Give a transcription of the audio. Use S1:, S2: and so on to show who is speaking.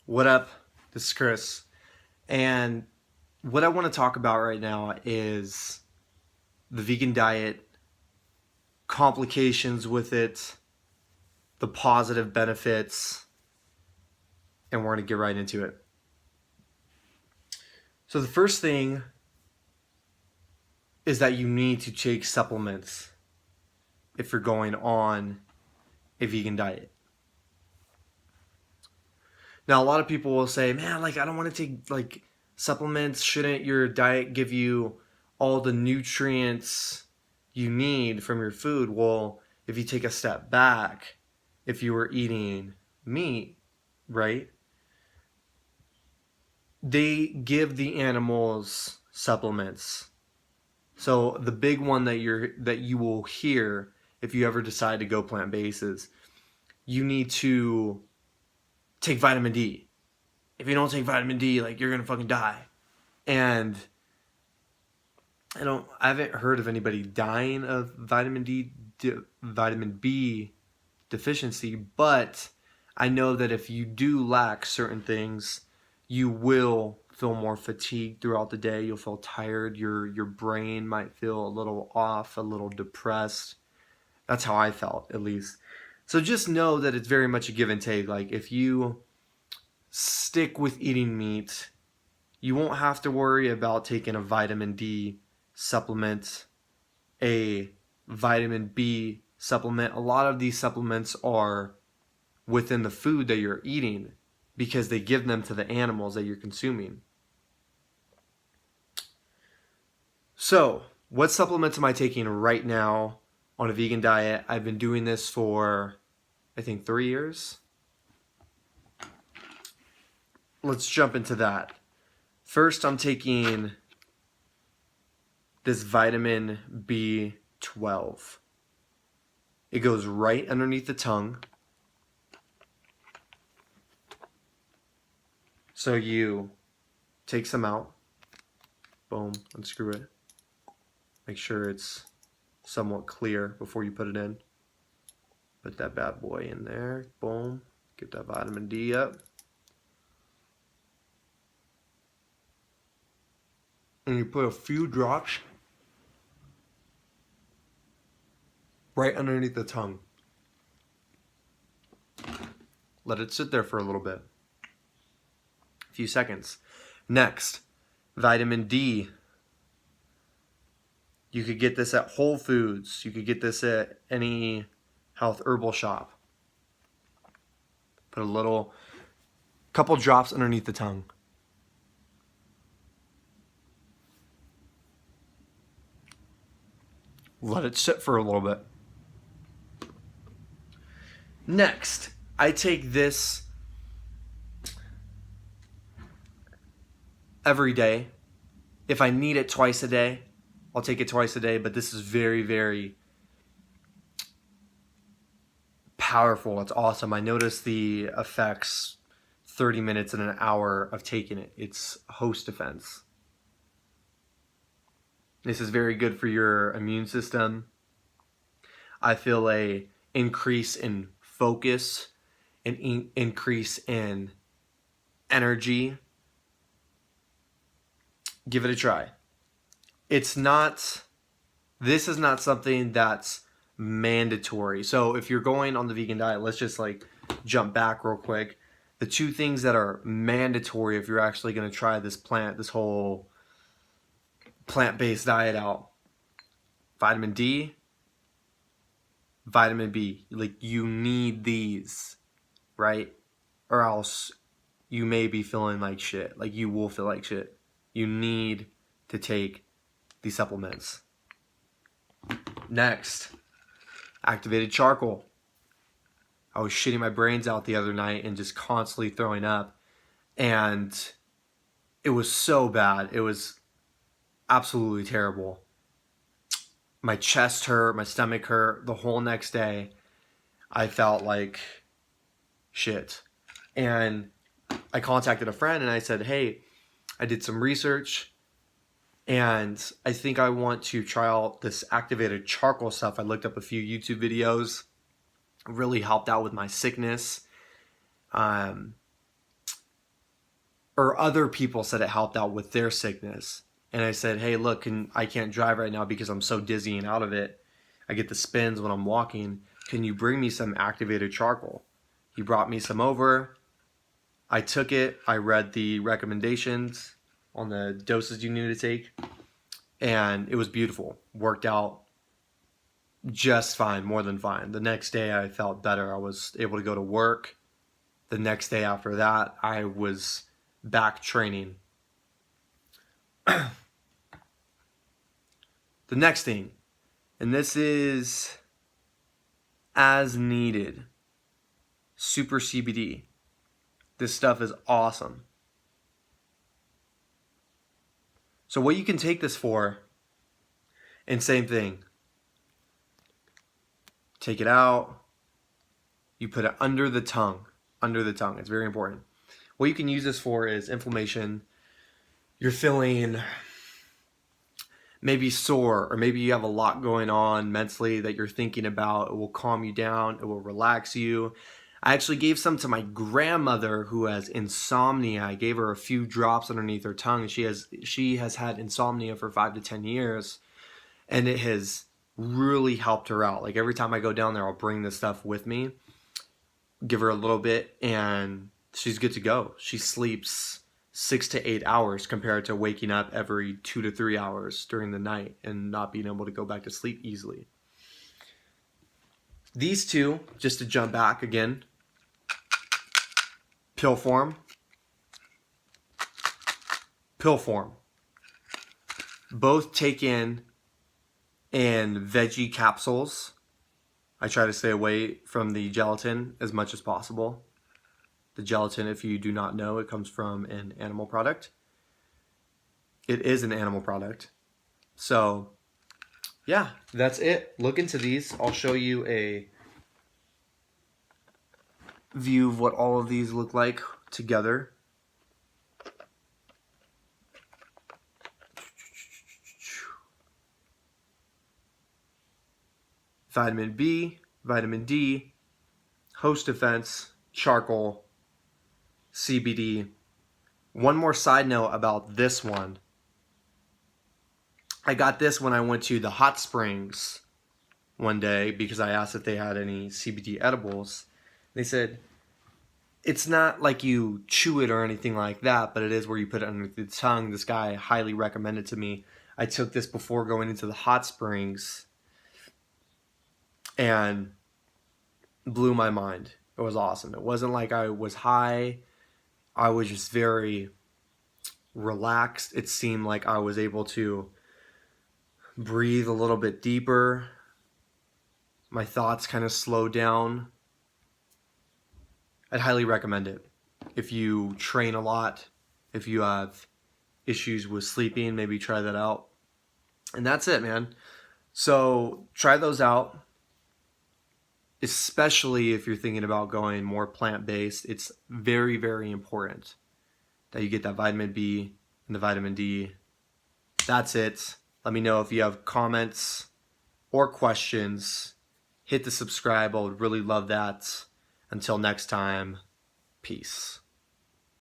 S1: What up? This is Chris. And what I want to talk about right now is the vegan diet, complications with it, the positive benefits, and we're going to get right into it. So, the first thing is that you need to take supplements if you're going on a vegan diet. Now, a lot of people will say, man, I don't want to take supplements. Shouldn't your diet give you all the nutrients you need from your food? Well, if you take a step back, if you were eating meat, right? They give the animals supplements. So the big one that you will hear if you ever decide to go plant-based is you need to take vitamin D. If you don't take vitamin D, you're gonna fucking die. And I haven't heard of anybody dying of vitamin B deficiency, but I know that if you do lack certain things, you will feel more fatigued throughout the day. You'll feel tired. Your brain might feel a little off, a little depressed. That's how I felt, at least. So just know that it's very much a give and take. If you stick with eating meat, you won't have to worry about taking a vitamin D supplement, a vitamin B supplement. A lot of these supplements are within the food that you're eating because they give them to the animals that you're consuming. So, what supplements am I taking right now on a vegan diet? I've been doing this for, I think, 3 years. Let's jump into that. First, I'm taking this vitamin B12. It goes right underneath the tongue. So you take some out. Boom, unscrew it. Make sure it's somewhat clear before you put it in. Put that bad boy in there. Boom. Get that vitamin D up. And you put a few drops right underneath the tongue. Let it sit there for a little bit. A few seconds. Next, vitamin D. You could get this at Whole Foods. You could get this at any health herbal shop. Put a couple drops underneath the tongue. Let it sit for a little bit. Next, I take this every day. If I need it twice a day, I'll take it twice a day, but this is very, very powerful. It's awesome. I noticed the effects 30 minutes and an hour of taking it. It's host defense. This is very good for your immune system. I feel a increase in focus, an increase in energy. Give it a try. This is not something that's mandatory. So if you're going on the vegan diet, let's just jump back real quick. The two things that are mandatory if you're actually going to try this whole plant-based diet out: vitamin D, vitamin B. You need these, right? Or else you may be feeling like shit. You will feel like shit. You need to take these supplements. Next, activated charcoal. I was shitting my brains out the other night and just constantly throwing up. And it was so bad. It was absolutely terrible. My chest hurt, my stomach hurt. The whole next day, I felt like shit. And I contacted a friend and I said, hey, I did some research and I think I want to try out this activated charcoal stuff. I looked up a few YouTube videos. It really helped out with my sickness. or other people said it helped out with their sickness. And I said, hey, look, I can't drive right now because I'm so dizzy and out of it. I get the spins when I'm walking. Can you bring me some activated charcoal? He brought me some over. I took it. I read the recommendations on the doses you need to take. And it was beautiful. Worked out just fine, more than fine. The next day I felt better. I was able to go to work. The next day after that, I was back training. The next thing, and this is as needed, super CBD. This stuff is awesome. So what you can take this for, and same thing, take it out, you put it under the tongue, it's very important. What you can use this for is inflammation. You're feeling maybe sore, or maybe you have a lot going on mentally that you're thinking about. It will calm you down, it will relax you. I actually gave some to my grandmother who has insomnia. I gave her a few drops underneath her tongue. She has had insomnia for 5 to 10 years, and it has really helped her out. Like every time I go down there, I'll bring this stuff with me, give her a little bit, and she's good to go. She sleeps 6 to 8 hours compared to waking up every 2 to 3 hours during the night and not being able to go back to sleep easily. These two, just to jump back again, pill form, both taken in veggie capsules. I try to stay away from the gelatin as much as possible. The gelatin, if you do not know, it comes from an animal product. It is an animal product. So, yeah, that's it. Look into these. I'll show you a view of what all of these look like together. Vitamin B, vitamin D, host defense, charcoal, CBD. One more side note about this one. I got this when I went to the hot springs one day because I asked if they had any CBD edibles. They said, it's not like you chew it or anything like that, but it is where you put it under the tongue. This guy highly recommended to me. I took this before going into the hot springs and blew my mind. It was awesome. It wasn't like I was high. I was just very relaxed. It seemed like I was able to breathe a little bit deeper. My thoughts kind of slowed down. I'd highly recommend it. If you train a lot, if you have issues with sleeping, maybe try that out. And that's it, man. So try those out. Especially if you're thinking about going more plant-based, it's very, very important that you get that vitamin B and the vitamin D. That's it. Let me know if you have comments or questions. Hit the subscribe. I would really love that. Until next time, peace.